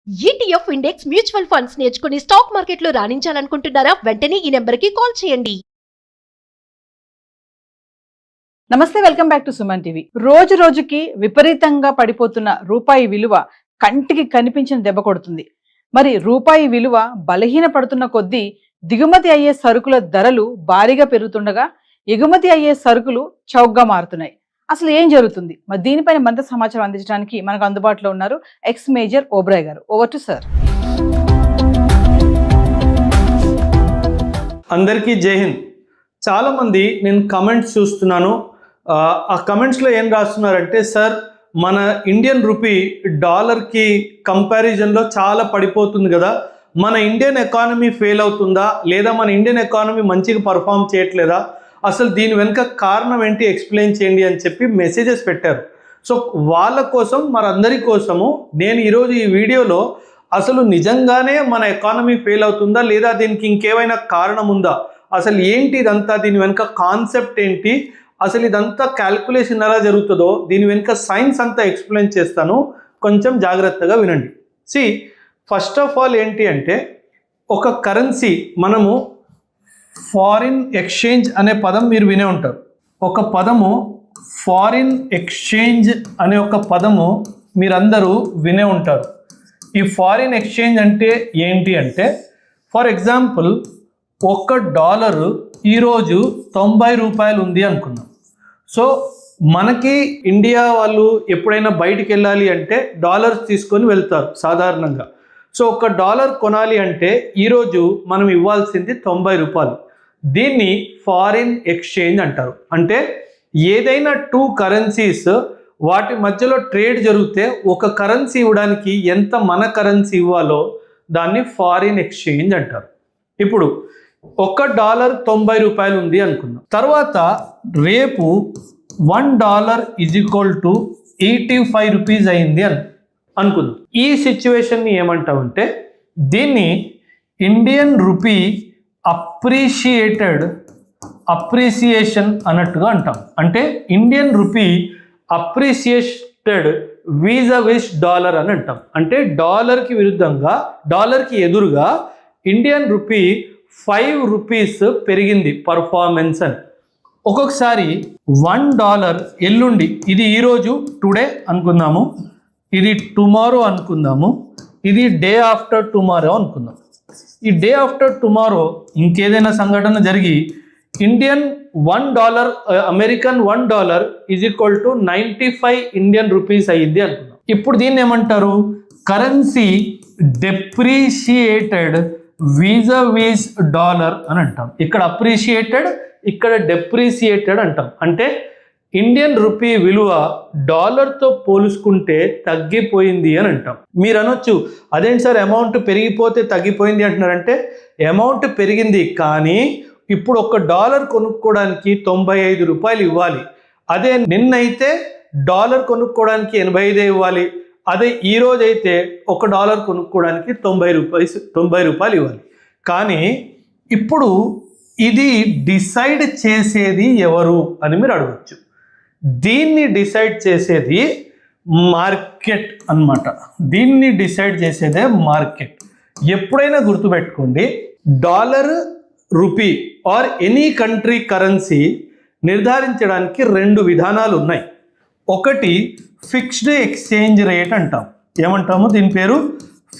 ETF index mutual funds నేర్చుకుని stock మార్కెట్లో రాణించాలనుకుంటున్నారా? వెంటనే ఈ నెంబర్కి కాల్ చేయండి. నమస్తే, welcome back to Suman TV. రోజు రోజుకి విపరీతంగా పడిపోతున్న రూపాయి విలువ కంటికి కనిపించిన దెబ్బ కొడుతుంది. మరి రూపాయి విలువ బలహీన పడుతున్న కొద్దీ దిగుమతి అయ్యే సరుకుల ధరలు భారీగా పెరుగుతుండగా ఎగుమతి అయ్యే సరుకులు చౌకగా మారుతున్నాయి. అసలు ఏం జరుగుతుంది? మరి దీనిపైన మరింత సమాచారం అందించడానికి మనకు అందుబాటులో ఉన్నారు ఎక్స్ మేజర్ ఓబ్రాయ్ గారు. Over to sir. అందరికీ జై హింద్. చాలామంది నేను కమెంట్స్ చూస్తున్నాను. ఆ కమెంట్స్లో ఏం రాస్తున్నారంటే, సార్ మన ఇండియన్ రూపీ డాలర్కి కంపారిజన్లో చాలా పడిపోతుంది కదా, మన ఇండియన్ ఎకానమీ ఫెయిల్ అవుతుందా, లేదా మన ఇండియన్ ఎకానమీ మంచిగా పర్ఫామ్ చేయట్లేదా, అసలు దీని వెనుక కారణం ఏంటి, ఎక్స్ప్లెయిన్ చేయండి అని చెప్పి మెసేజెస్ పెట్టారు. సో వాళ్ళ కోసం, మనందరి కోసము నేను ఈరోజు ఈ వీడియోలో అసలు నిజంగానే మన ఎకానమీ ఫెయిల్ అవుతుందా, లేదా దీనికి ఇంకేమైనా కారణం ఉందా, అసలు ఏంటి ఇదంతా, దీని వెనుక కాన్సెప్ట్ ఏంటి, అసలు ఇదంతా క్యాల్కులేషన్ ఎలా జరుగుతుందో దీని వెనుక సైన్స్ అంతా ఎక్స్ప్లెయిన్ చేస్తాను. కొంచెం జాగ్రత్తగా వినండి. ఫస్ట్ ఆఫ్ ఆల్ ఏంటి అంటే, ఒక కరెన్సీ, మనము ఫారిన్ ఎక్స్చేంజ్ అనే పదం మీరు వినే ఉంటారు. ఒక పదము ఫారిన్ ఎక్స్చేంజ్ అనే ఒక పదము మీరందరూ వినే ఉంటారు. ఈ ఫారిన్ ఎక్స్చేంజ్ అంటే ఏంటి అంటే, ఫర్ ఎగ్జాంపుల్ $1 ఈరోజు 90 రూపాయలు ఉంది అనుకుందాం. సో మనకి ఇండియా వాళ్ళు ఎప్పుడైనా బయటికి వెళ్ళాలి అంటే డాలర్స్ తీసుకొని వెళ్తారు సాధారణంగా. సో $1 కొనాలి అంటే ఈరోజు మనం ఇవ్వాల్సింది 90 రూపాయలు. దీన్ని ఫారిన్ ఎక్స్చేంజ్ అంటారు. అంటే ఏదైనా 2 కరెన్సీస్ వాటి మధ్యలో ట్రేడ్ జరిగితే ఒక కరెన్సీ ఇవ్వడానికి ఎంత మన కరెన్సీ ఇవ్వాలో దాన్ని ఫారిన్ ఎక్స్చేంజ్ అంటారు. ఇప్పుడు $1 90 రూపాయలు ఉంది అనుకుందాం. తర్వాత రేపు $1 = 85 రూపీస్ అయింది అనుకుందాం. ఈ సిచ్యువేషన్ని ఏమంటామంటే, దీన్ని ఇండియన్ రూపీ అప్రిసియేషన్ అన్నట్టుగా అంటాం. అంటే ఇండియన్ రూపీ అప్రిసియేటెడ్ వీజవిస్ డాలర్ అని అంటాం. అంటే డాలర్కి విరుద్ధంగా, డాలర్కి ఎదురుగా ఇండియన్ రూపీ 5 రూపీస్ పెరిగింది పర్ఫార్మెన్స్ అని. ఒక్కొక్కసారి $1 ఎల్లుండి, ఇది ఈరోజు టుడే అనుకుందాము, ఇది టుమారో అనుకుందాము, ఇది డే ఆఫ్టర్ టుమారో అనుకుందాం. ఈ డే ఆఫ్టర్ టుమారో ఇంకేదైనా సంఘటన జరిగి ఇండియన్ $1 అమెరికన్ $1 = 95 ఇండియన్ రూపీస్ అయ్యింది అనుకుందాం. ఇప్పుడు దీన్ని ఏమంటారు? కరెన్సీ డెప్రిషియేటెడ్ వీజవిస్ డాలర్ అని అంటాం. ఇక్కడ అప్రిషియేటెడ్, ఇక్కడ డెప్రిషియేటెడ్ అంటాం. అంటే ఇండియన్ రూపీ విలువ డాలర్తో పోల్చుకుంటే తగ్గిపోయింది అని అంటాం. మీరు అనొచ్చు, అదేంటి సార్ అమౌంట్ పెరిగిపోతే తగ్గిపోయింది అంటున్నారంటే, అమౌంట్ పెరిగింది కానీ ఇప్పుడు $1 కొనుక్కోవడానికి 95 రూపాయలు ఇవ్వాలి. అదే నిన్నైతే డాలర్ కొనుక్కోవడానికి 85 ఇవ్వాలి. అదే ఈరోజు అయితే $1 కొనుక్కోవడానికి 90 రూపాయలు ఇవ్వాలి. కానీ ఇప్పుడు ఇది డిసైడ్ చేసేది ఎవరు అని మీరు అడగచ్చు. దీన్ని డిసైడ్ చేసేది మార్కెట్ అన్నమాట. దీన్ని డిసైడ్ చేసేదే మార్కెట్. ఎప్పుడైనా గుర్తుపెట్టుకోండి, dollar, rupee or any country currency నిర్ధారించడానికి 2 విధానాలు ఉన్నాయి. ఒకటి ఫిక్స్డ్ ఎక్స్చేంజ్ రేట్ అంటాం. ఏమంటాము? దీని పేరు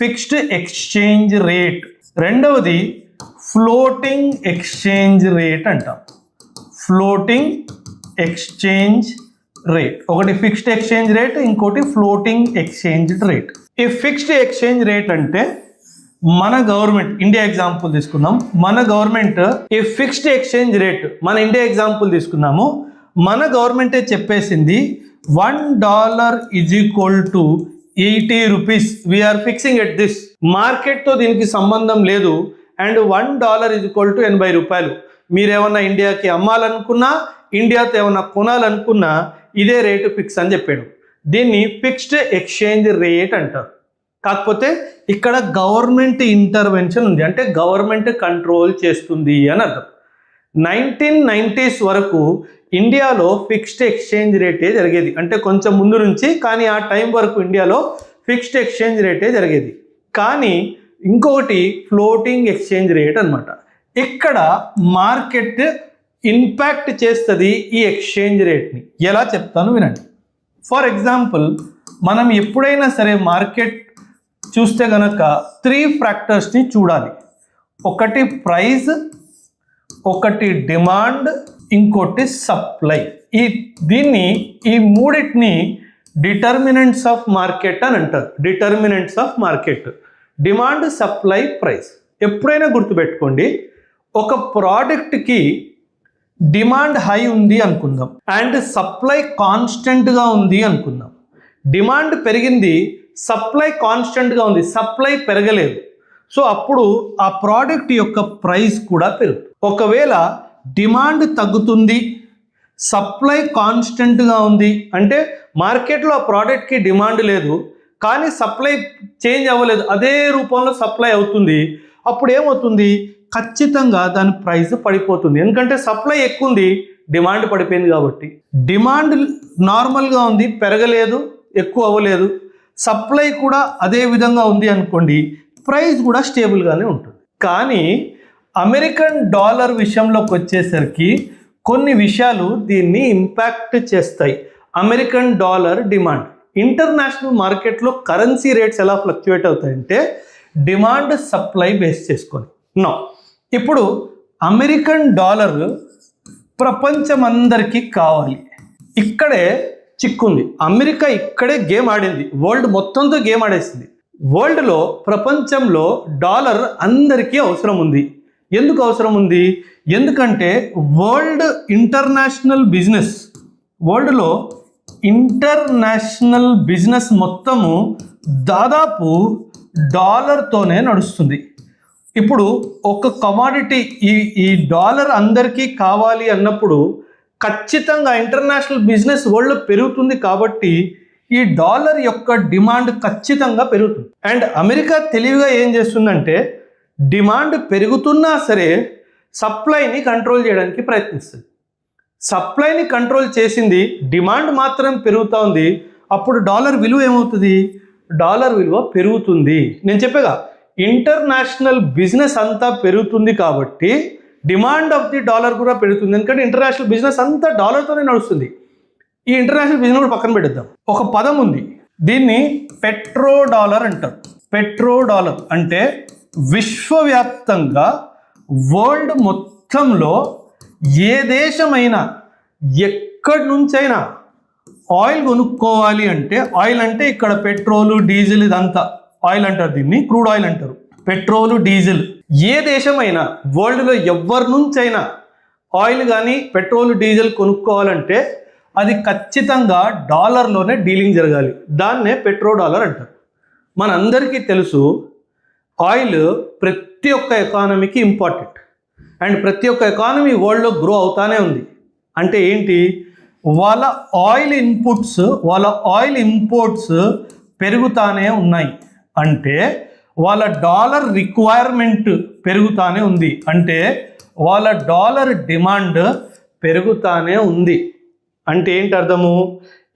ఫిక్స్డ్ ఎక్స్చేంజ్ రేట్. రెండవది ఫ్లోటింగ్ ఎక్స్చేంజ్ రేట్ అంటాం. Floating exchange rate. ఒకటి ఫిక్స్డ్ ఎక్స్చేంజ్ రేట్, ఇంకోటి ఫ్లోటింగ్ ఎక్స్చేంజ్ రేట్. ఈ ఫిక్స్డ్ ఎక్స్చేంజ్ రేట్ అంటే మన గవర్నమెంట్, ఇండియా ఎగ్జాంపుల్ తీసుకుందాం. మన గవర్నమెంట్ ఈ ఫిక్స్డ్ ఎక్స్చేంజ్ రేట్, మన ఇండియా ఎగ్జాంపుల్ తీసుకున్నాము, మన గవర్నమెంటే చెప్పేసింది $1 = 80 rupees. We're fixing at this. మార్కెట్తో దీనికి సంబంధం లేదు. అండ్ $1 = 80 రూపాయలు. మీరేమన్నా ఇండియాకి అమ్మాలనుకున్నా, ఇండియాతో ఏమన్నా కొనాలనుకున్నా ఇదే రేటు ఫిక్స్ అని చెప్పాడు. దీన్ని ఫిక్స్డ్ ఎక్స్చేంజ్ రేట్ అంటారు. కాకపోతే ఇక్కడ గవర్నమెంట్ ఇంటర్వెన్షన్ ఉంది, అంటే గవర్నమెంట్ కంట్రోల్ చేస్తుంది అని అర్థం. 1990s వరకు ఇండియాలో ఫిక్స్డ్ ఎక్స్చేంజ్ రేటే జరిగేది. అంటే కొంచెం ముందు నుంచి, కానీ ఆ టైం వరకు ఇండియాలో ఫిక్స్డ్ ఎక్స్చేంజ్ రేటే జరిగేది. కానీ ఇంకొకటి ఫ్లోటింగ్ ఎక్స్చేంజ్ రేట్ అన్నమాట. ఇక్కడ మార్కెట్ ఇంపాక్ట్ చేస్తుంది ఈ ఎక్స్చేంజ్ రేట్ని. ఎలా చెప్తాను వినండి. ఫర్ ఎగ్జాంపుల్, మనం ఎప్పుడైనా సరే మార్కెట్ చూస్తే కనుక 3 ఫ్యాక్టర్స్ని చూడాలి. ఒకటి ప్రైస్, ఒకటి డిమాండ్, ఇంకోటి సప్లై. ఈ మూడింటిని డిటర్మినెంట్స్ ఆఫ్ మార్కెట్ అని అంటారు. Determinants of market demand, supply, price. ఎప్పుడైనా గుర్తుపెట్టుకోండి, ఒక ప్రోడక్ట్కి డిమాండ్ హై ఉంది అనుకుందాం అండ్ సప్లై కాన్స్టెంట్గా ఉంది అనుకుందాం. డిమాండ్ పెరిగింది, సప్లై కాన్స్టెంట్గా ఉంది, సప్లై పెరగలేదు. సో అప్పుడు ఆ ప్రోడక్ట్ యొక్క ప్రైస్ కూడా పెరుగుతుంది. ఒకవేళ డిమాండ్ తగ్గుతుంది, సప్లై కాన్స్టెంట్గా ఉంది అంటే మార్కెట్లో ఆ ప్రోడక్ట్కి డిమాండ్ లేదు కానీ సప్లై చేంజ్ అవ్వలేదు, అదే రూపంలో సప్లై అవుతుంది. అప్పుడు ఏమవుతుంది, ఖచ్చితంగా దాని ప్రైస్ పడిపోతుంది. ఎందుకంటే సప్లై ఎక్కువ ఉంది, డిమాండ్ పడిపోయింది కాబట్టి. డిమాండ్ నార్మల్గా ఉంది, పెరగలేదు, ఎక్కువ అవ్వలేదు. సప్లై కూడా అదే విధంగా ఉంది అనుకోండి, ప్రైస్ కూడా స్టేబుల్గానే ఉంటుంది. కానీ అమెరికన్ డాలర్ విషయంలోకి వచ్చేసరికి కొన్ని విషయాలు దీన్ని ఇంపాక్ట్ చేస్తాయి. అమెరికన్ డాలర్ డిమాండ్, ఇంటర్నేషనల్ మార్కెట్లో కరెన్సీ రేట్స్ ఎలా ఫ్లక్చువేట్ అవుతాయంటే డిమాండ్ సప్లై బేస్ చేసుకొని. ఇప్పుడు అమెరికన్ డాలర్ ప్రపంచమందరికీ కావాలి, ఇక్కడే చిక్కుంది. అమెరికా ఇక్కడే గేమ్ ఆడింది, వరల్డ్ మొత్తంతో గేమ్ ఆడేసింది. వరల్డ్లో, ప్రపంచంలో డాలర్ అందరికీ అవసరం ఉంది. ఎందుకు అవసరం ఉంది? ఎందుకంటే వరల్డ్లో ఇంటర్నేషనల్ బిజినెస్ మొత్తము దాదాపు డాలర్తోనే నడుస్తుంది. ఇప్పుడు ఒక కమాడిటీ ఈ డాలర్ అందరికీ కావాలి అన్నప్పుడు ఖచ్చితంగా ఇంటర్నేషనల్ బిజినెస్ వరల్డ్లో పెరుగుతుంది. కాబట్టి ఈ డాలర్ యొక్క డిమాండ్ ఖచ్చితంగా పెరుగుతుంది. అండ్ అమెరికా తెలివిగా ఏం చేస్తుందంటే డిమాండ్ పెరుగుతున్నా సరే సప్లైని కంట్రోల్ చేయడానికి ప్రయత్నిస్తుంది. సప్లైని కంట్రోల్ చేసింది, డిమాండ్ మాత్రం పెరుగుతూ ఉంది. అప్పుడు డాలర్ విలువ ఏమవుతుంది? డాలర్ విలువ పెరుగుతుంది. నేను చెప్పేగా ఇంటర్నేషనల్ బిజినెస్ అంతా పెరుగుతుంది కాబట్టి డిమాండ్ ఆఫ్ ది డాలర్ కూడా పెరుగుతుంది. ఎందుకంటే ఇంటర్నేషనల్ బిజినెస్ అంతా డాలర్తోనే నడుస్తుంది. ఈ ఇంటర్నేషనల్ బిజినెస్ కూడా పక్కన పెడదాం. ఒక పదం ఉంది, దీన్ని పెట్రో డాలర్ అంటారు. పెట్రో డాలర్ అంటే విశ్వవ్యాప్తంగా వరల్డ్ మొత్తంలో ఏ దేశమైనా ఎక్కడి నుంచైనా ఆయిల్ కొనుక్కోవాలి అంటే, ఆయిల్ అంటే ఇక్కడ పెట్రోలు, డీజిల్, ఇదంతా ఆయిల్ అంటారు, దీన్ని క్రూడ్ ఆయిల్ అంటారు. పెట్రోలు, డీజిల్ ఏ దేశమైనా వరల్డ్లో ఎవరి నుంచైనా ఆయిల్ కానీ పెట్రోల్, డీజిల్ కొనుక్కోవాలంటే అది ఖచ్చితంగా డాలర్లోనే డీలింగ్ జరగాలి. దాన్నే పెట్రో డాలర్ అంటారు. మనందరికీ తెలుసు ఆయిల్ ప్రతి ఒక్క ఎకానమీకి ఇంపార్టెంట్ అండ్ ప్రతి ఒక్క ఎకానమీ వరల్డ్లో గ్రో అవుతానే ఉంది. అంటే ఏంటి? వాళ్ళ ఆయిల్ ఇన్పుట్స్, వాళ్ళ ఆయిల్ ఇంపోర్ట్స్ పెరుగుతానే ఉన్నాయి. అంటే వాళ్ళ డాలర్ రిక్వైర్మెంట్ పెరుగుతానే ఉంది. అంటే వాళ్ళ డాలర్ డిమాండ్ పెరుగుతానే ఉంది. అంటే ఏంటి అర్థము?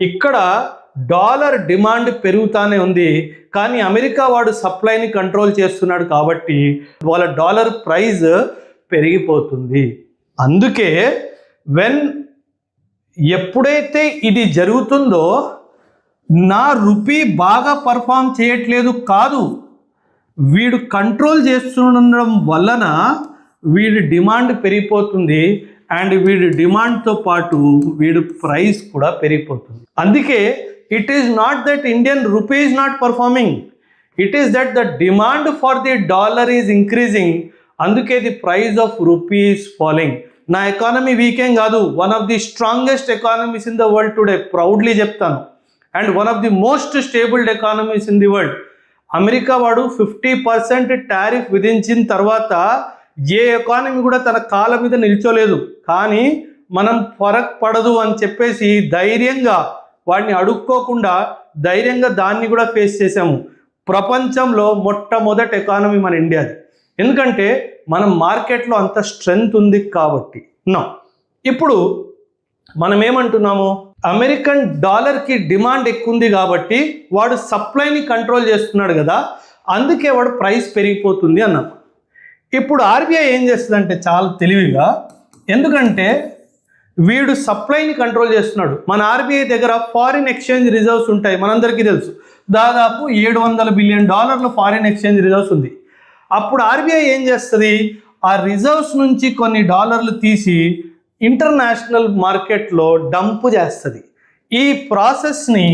ఇక్కడ డాలర్ డిమాండ్ పెరుగుతానే ఉంది కానీ అమెరికా వాడు సప్లైని కంట్రోల్ చేస్తున్నాడు కాబట్టి వాళ్ళ డాలర్ ప్రైస్ పెరిగిపోతుంది. అందుకే ఎప్పుడైతే ఇది జరుగుతుందో నా రూపీ బాగా పర్ఫామ్ చేయట్లేదు కాదు, వీడు కంట్రోల్ చేస్తుండడం వలన వీడి డిమాండ్ పెరిగిపోతుంది అండ్ వీడి డిమాండ్తో పాటు వీడి ప్రైస్ కూడా పెరిగిపోతుంది. అందుకే it is not that Indian rupee is not performing, it is that the demand for the dollar is increasing. అందుకే the price of rupee is falling. నా ఎకానమీ వీకేం కాదు, one of the strongest economies in the world today, proudly చెప్తాను. And one of the most stabled economies in the world. America వాడు 50% tariff విధించిన తర్వాత ఏ economy కూడా తన కాళ్ళ మీద నిల్చోలేదు. కానీ మనం ఫరక్ పడదు అని చెప్పేసి ధైర్యంగా వాడిని అడుక్కోకుండా ధైర్యంగా దాన్ని కూడా ఫేస్ చేసాము. ప్రపంచంలో మొట్టమొదటి ఎకానమీ మన ఇండియాది. ఎందుకంటే మనం మార్కెట్లో అంత స్ట్రెంగ్త్ ఉంది కాబట్టి. ఇప్పుడు మనం ఏమంటున్నాము? అమెరికన్ డాలర్కి డిమాండ్ ఎక్కువ ఉంది కాబట్టి వాడు సప్లైని కంట్రోల్ చేస్తున్నాడు కదా, అందుకే వాడు ప్రైస్ పెరిగిపోతుంది అన్నాం. ఇప్పుడు ఆర్బీఐ ఏం చేస్తుందంటే చాలా తెలివిగా, ఎందుకంటే వీడు సప్లైని కంట్రోల్ చేస్తున్నాడు. మన ఆర్బీఐ దగ్గర ఫారిన్ ఎక్స్చేంజ్ రిజర్వ్స్ ఉంటాయి, మనందరికీ తెలుసు. దాదాపు $700 బిలియన్ ఫారిన్ ఎక్స్చేంజ్ రిజర్వ్స్ ఉంది. అప్పుడు ఆర్బీఐ ఏం చేస్తుంది, ఆ రిజర్వ్స్ నుంచి కొన్ని డాలర్లు తీసి ఇంటర్నేషనల్ మార్కెట్లో డంప్ చేస్తుంది. ఈ ప్రాసెస్ని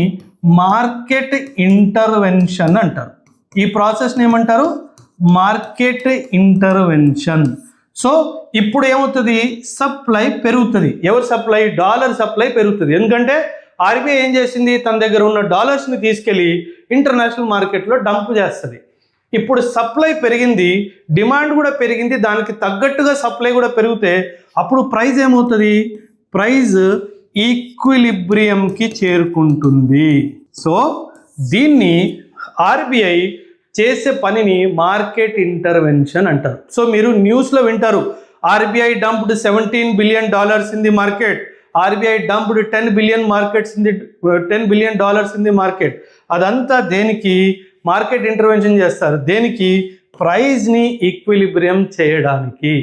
మార్కెట్ ఇంటర్వెన్షన్ అంటారు. ఈ ప్రాసెస్ని ఏమంటారు, మార్కెట్ ఇంటర్వెన్షన్. సో ఇప్పుడు ఏమవుతుంది, సప్లై పెరుగుతుంది. ఎవరు సప్లై, డాలర్ సప్లై పెరుగుతుంది. ఎందుకంటే ఆర్బీఐ ఏం చేసింది, తన దగ్గర ఉన్న డాలర్స్ని తీసుకెళ్ళి ఇంటర్నేషనల్ మార్కెట్లో డంప్ చేస్తుంది. ఇప్పుడు సప్లై పెరిగింది, డిమాండ్ కూడా పెరిగింది, దానికి తగ్గట్టుగా సప్లై కూడా పెరిగితే అప్పుడు ప్రైస్ ఏమవుతుంది, ప్రైస్ ఈక్విలిబ్రియంకి చేరుకుంటుంది. సో దీన్ని ఆర్బీఐ చేసే పనిని మార్కెట్ ఇంటర్వెన్షన్ అంటారు. సో మీరు న్యూస్లో వింటారు, RBI dumped $17 billion in the market, RBI dumped $10 billion in the market. అదంతా దేనికి, మార్కెట్ ఇంటర్వెన్షన్ చేస్తారు. దేనికి, ప్రైస్ని ఈక్విలిబ్రియం చేయడానికి.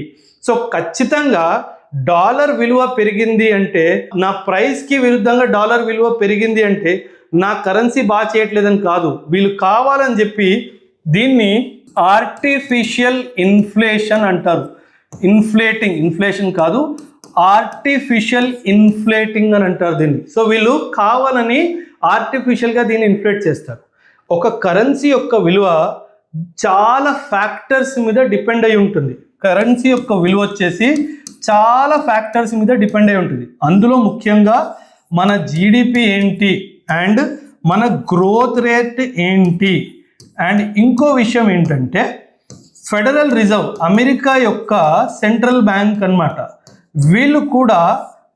సో ఖచ్చితంగా డాలర్ విలువ పెరిగింది అంటే, నా ప్రైస్కి విరుద్ధంగా డాలర్ విలువ పెరిగింది అంటే నా కరెన్సీ బాగా చేయట్లేదని కాదు, వీళ్ళు కావాలని చెప్పి దీన్ని ఆర్టిఫిషియల్ ఇన్ఫ్లేషన్ అంటారు. ఇన్ఫ్లేషన్ కాదు, ఆర్టిఫిషియల్ ఇన్ఫ్లేటింగ్ అని అంటారు దీన్ని. సో వీళ్ళు కావాలని ఆర్టిఫిషియల్గా దీన్ని ఇన్ఫ్లేట్ చేస్తారు. ఒక కరెన్సీ యొక్క విలువ చాలా ఫ్యాక్టర్స్ మీద డిపెండ్ అయి ఉంటుంది. కరెన్సీ యొక్క విలువ వచ్చేసి చాలా ఫ్యాక్టర్స్ మీద డిపెండ్ అయి ఉంటుంది. అందులో ముఖ్యంగా మన జీడిపి ఏంటి, అండ్ మన గ్రోత్ రేట్ ఏంటి, అండ్ ఇంకో విషయం ఏంటంటే ఫెడరల్ రిజర్వ్, అమెరికా యొక్క సెంట్రల్ బ్యాంక్ అన్నమాట. వీళ్ళు కూడా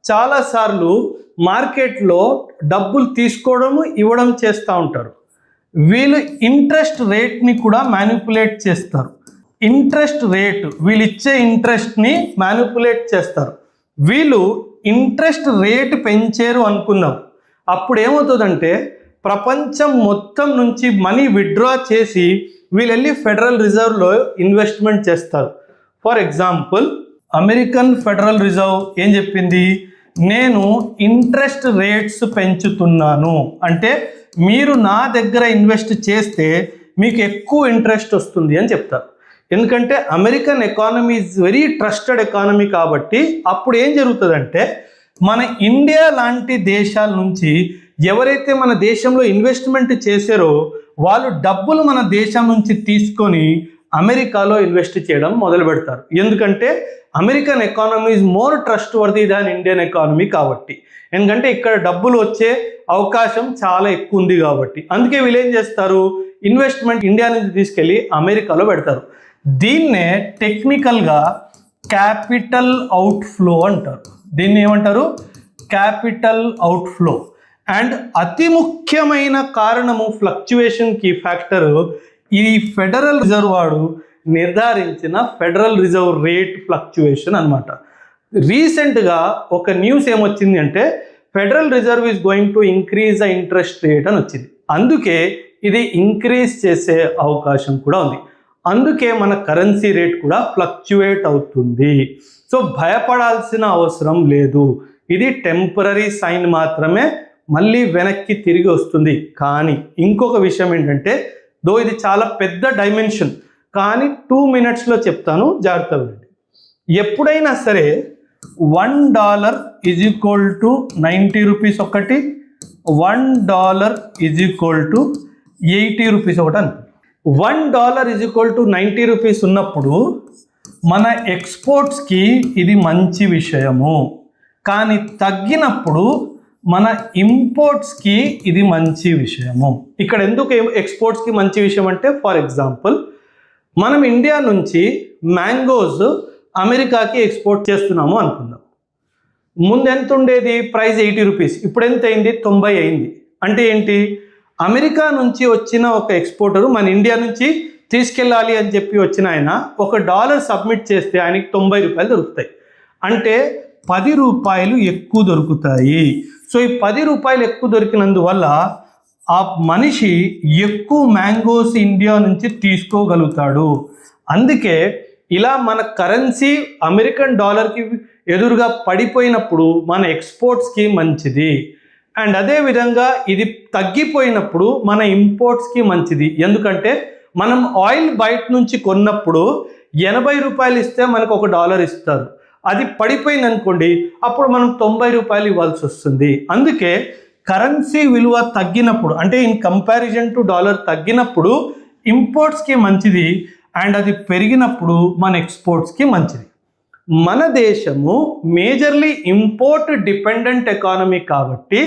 చాలాసార్లు మార్కెట్లో డబ్బులు తీసుకోవడము ఇవ్వడం చేస్తూ ఉంటారు. వీళ్ళు ఇంట్రెస్ట్ రేట్ని కూడా మ్యానిపులేట్ చేస్తారు. ఇంట్రెస్ట్ రేట్, వీళ్ళు ఇచ్చే ఇంట్రెస్ట్ని మ్యానిపులేట్ చేస్తారు. వీళ్ళు ఇంట్రెస్ట్ రేట్ పెంచారు అనుకుందాం, అప్పుడు ఏమవుతుందంటే ప్రపంచం మొత్తం నుంచి మనీ విత్డ్రా చేసి వీళ్ళు వెళ్ళి ఫెడరల్ రిజర్వ్లో ఇన్వెస్ట్మెంట్ చేస్తారు. For example, American federal reserve ఏం చెప్పింది, నేను ఇంట్రెస్ట్ రేట్స్ పెంచుతున్నాను, అంటే మీరు నా దగ్గర ఇన్వెస్ట్ చేస్తే మీకు ఎక్కువ ఇంట్రెస్ట్ వస్తుంది అని చెప్తారు. ఎందుకంటే American economy is very trusted economy కాబట్టి అప్పుడు ఏం జరుగుతుందంటే మన ఇండియా లాంటి దేశాల నుంచి ఎవరైతే మన దేశంలో ఇన్వెస్ట్మెంట్ చేశారో వాళ్ళు డబ్బులు మన దేశం నుంచి తీసుకొని అమెరికాలో ఇన్వెస్ట్ చేయడం మొదలు పెడతారు. ఎందుకంటే American economy is more trust worthy than Indian economy కాబట్టి. ఎందుకంటే ఇక్కడ డబ్బులు వచ్చే అవకాశం చాలా ఎక్కువ ఉంది కాబట్టి. అందుకే వీళ్ళు ఏం చేస్తారు, ఇన్వెస్ట్మెంట్ ఇండియా నుంచి తీసుకెళ్ళి అమెరికాలో పెడతారు. దీన్నే టెక్నికల్గా క్యాపిటల్ అవుట్ఫ్లో అంటారు. దీన్ని ఏమంటారు, క్యాపిటల్ అవుట్ఫ్లో. అండ్ అతి ముఖ్యమైన కారణము ఫ్లక్చువేషన్కి ఫ్యాక్టర్ ఈ ఫెడరల్ రిజర్వ్ వాడు నిర్ధారించిన ఫెడరల్ రిజర్వ్ రేట్ ఫ్లక్చువేషన్ అన్నమాట. రీసెంట్గా ఒక న్యూస్ ఏమొచ్చింది అంటే federal reserve is going to increase the interest rate అని వచ్చింది. అందుకే ఇది ఇంక్రీజ్ చేసే అవకాశం కూడా ఉంది. అందుకే మన కరెన్సీ రేట్ కూడా ఫ్లక్చువేట్ అవుతుంది. సో భయపడాల్సిన అవసరం లేదు, ఇది టెంపరరీ సైన్ మాత్రమే, మళ్ళీ వెనక్కి తిరిగి వస్తుంది. కానీ ఇంకొక విషయం ఏంటంటే, దో ఇది చాలా పెద్ద డైమెన్షన్, కానీ 2 minutesలో చెప్తాను, జాగ్రత్తగా వినండి. ఎప్పుడైనా సరే $1 ఈజ్ ఈక్వల్ టు 90 రూపీస్ ఒకటి, $1 ఈజ్ ఈక్వల్ టు 80 రూపీస్ ఒకటి అని. $1 ఈజ్ ఈక్వల్ టు 90 రూపీస్ ఉన్నప్పుడు మన ఎక్స్పోర్ట్స్కి ఇది మంచి విషయము, కానీ తగ్గినప్పుడు మన ఇంపోర్ట్స్కి ఇది మంచి విషయము. ఇక్కడ ఎందుకు ఎక్స్పోర్ట్స్కి మంచి విషయం అంటే, ఫర్ ఎగ్జాంపుల్ మనం ఇండియా నుంచి మ్యాంగోస్ అమెరికాకి ఎక్స్పోర్ట్ చేస్తున్నాము అనుకుందాం. ముందు ఎంత ఉండేది ప్రైస్ 80 రూపీస్, ఇప్పుడు ఎంత అయింది 90 అయింది. అంటే ఏంటి, అమెరికా నుంచి వచ్చిన ఒక ఎక్స్పోర్టరు మన ఇండియా నుంచి తీసుకెళ్ళాలి అని చెప్పి వచ్చిన ఆయన $1 సబ్మిట్ చేస్తే ఆయనకి 90 రూపాయలు దొరుకుతాయి. అంటే 10 రూపాయలు ఎక్కువ దొరుకుతాయి. సో ఈ 10 రూపాయలు ఎక్కువ దొరికినందువల్ల ఆ మనిషి ఎక్కువ మ్యాంగోస్ ఇండియా నుంచి తీసుకోగలుగుతాడు. అందుకే ఇలా మన కరెన్సీ అమెరికన్ డాలర్కి ఎదురుగా పడిపోయినప్పుడు మన ఎక్స్పోర్ట్స్కి మంచిది. అండ్ అదేవిధంగా ఇది తగ్గిపోయినప్పుడు మన ఇంపోర్ట్స్కి మంచిది. ఎందుకంటే మనం ఆయిల్ బయట నుంచి కొన్నప్పుడు 80 రూపాయలు ఇస్తే మనకు $1 ఇస్తారు. అది పడిపోయింది అనుకోండి, అప్పుడు మనం 90 రూపాయలు ఇవ్వాల్సి వస్తుంది. అందుకే కరెన్సీ విలువ తగ్గినప్పుడు, అంటే ఇన్ కంపారిజన్ టు డాలర్ తగ్గినప్పుడు ఇంపోర్ట్స్కి మంచిది, అండ్ అది పెరిగినప్పుడు మన ఎక్స్పోర్ట్స్కి మంచిది. మన దేశము మేజర్లీ ఇంపోర్ట్ డిపెండెంట్ ఎకానమీ కాబట్టి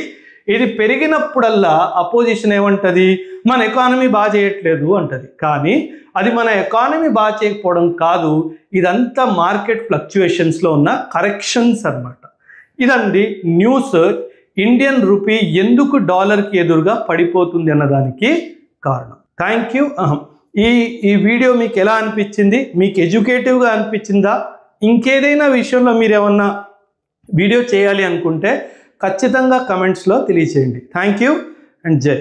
ఇది పెరిగినప్పుడల్లా అపోజిషన్ ఏమంటుంది, మన ఎకానమీ బాగా చేయట్లేదు అంటది. కానీ అది మన ఎకానమీ బాగా చేయకపోవడం కాదు, ఇదంతా మార్కెట్ ఫ్లక్చుయేషన్స్లో ఉన్న కరెక్షన్స్ అన్నమాట. ఇదండి న్యూస్, ఇండియన్ రూపీ ఎందుకు డాలర్కి ఎదురుగా పడిపోతుంది అన్నదానికి కారణం. Thank you. ఈ వీడియో మీకు ఎలా అనిపించింది? మీకు ఎడ్యుకేటివ్గా అనిపించిందా? ఇంకేదైనా విషయంలో మీరు ఏమన్నా వీడియో చేయాలి అనుకుంటే ఖచ్చితంగా కమెంట్స్లో తెలియచేయండి. థ్యాంక్ యూ అండ్ జై.